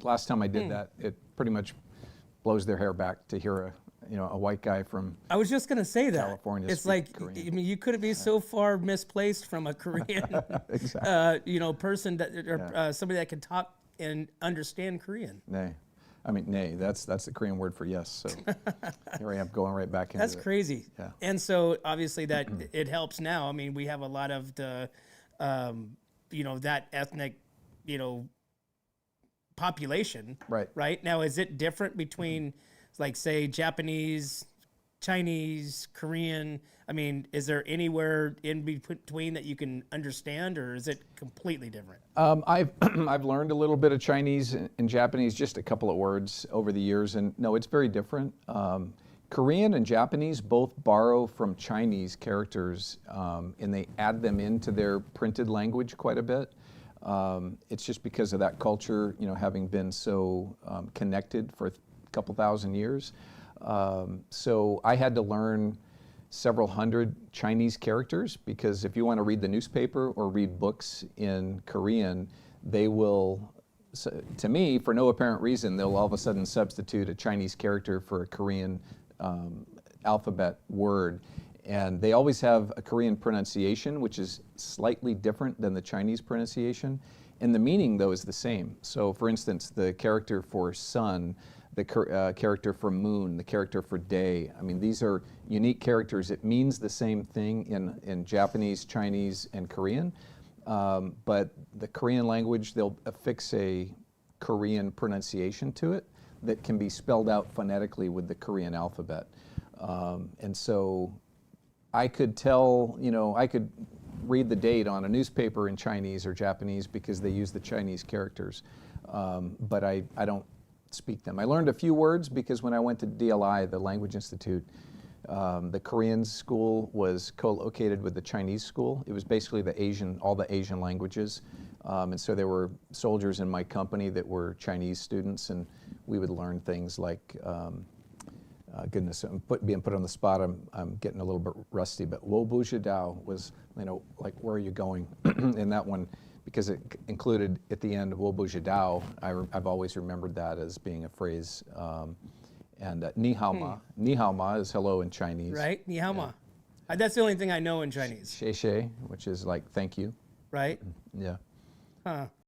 Last time I did that, it pretty much blows their hair back to hear a white guy from I was just gonna say that. California It's speak like, Korean. I mean, you couldn't be so far misplaced from a Korean, person that, or somebody that can talk and understand Korean. Nay. I mean, nay, that's the Korean word for yes. So here I am going right back into That's it. crazy. Yeah. And so obviously that it helps now. I mean, we have a lot of the, that ethnic, population. Right. Right. Now, is it different between, like, say, Japanese, Chinese, Korean? I mean, is there anywhere in between that you can understand, or is it completely different? I've learned a little bit of Chinese and Japanese, just a couple of words over the years, and no, it's very different. Korean and Japanese both borrow from Chinese characters, and they add them into their printed language quite a bit. It's just because of that culture, having been so connected for a couple thousand years. So I had to learn several hundred Chinese characters, because if you want to read the newspaper or read books in Korean, they will, to me, for no apparent reason, they'll all of a sudden substitute a Chinese character for a Korean alphabet word. And they always have a Korean pronunciation, which is slightly different than the Chinese pronunciation. And the meaning, though, is the same. So, for instance, the character for sun, the character for moon, the character for day. I mean, these are unique characters. It means the same thing in Japanese, Chinese, and Korean. But the Korean language, they'll affix a Korean pronunciation to it that can be spelled out phonetically with the Korean alphabet. And so I could tell, I could read the date on a newspaper in Chinese or Japanese because they use the Chinese characters. But I don't speak them. I learned a few words because when I went to DLI, the Language Institute, the Korean school was co-located with the Chinese school. It was basically all the Asian languages. And so there were soldiers in my company that were Chinese students, and we would learn things like, goodness, I'm being put on the spot, I'm getting a little bit rusty, but wo bu zhi dao was, like, where are you going? And that one, because it included at the end wo bu zhi dao, I've always remembered that as being a phrase. And ni hao ma. Ni hao ma is hello in Chinese. Right? Ni hao ma. That's the only thing I know in Chinese. Xie xie, which is like thank you. Right? Yeah. Huh.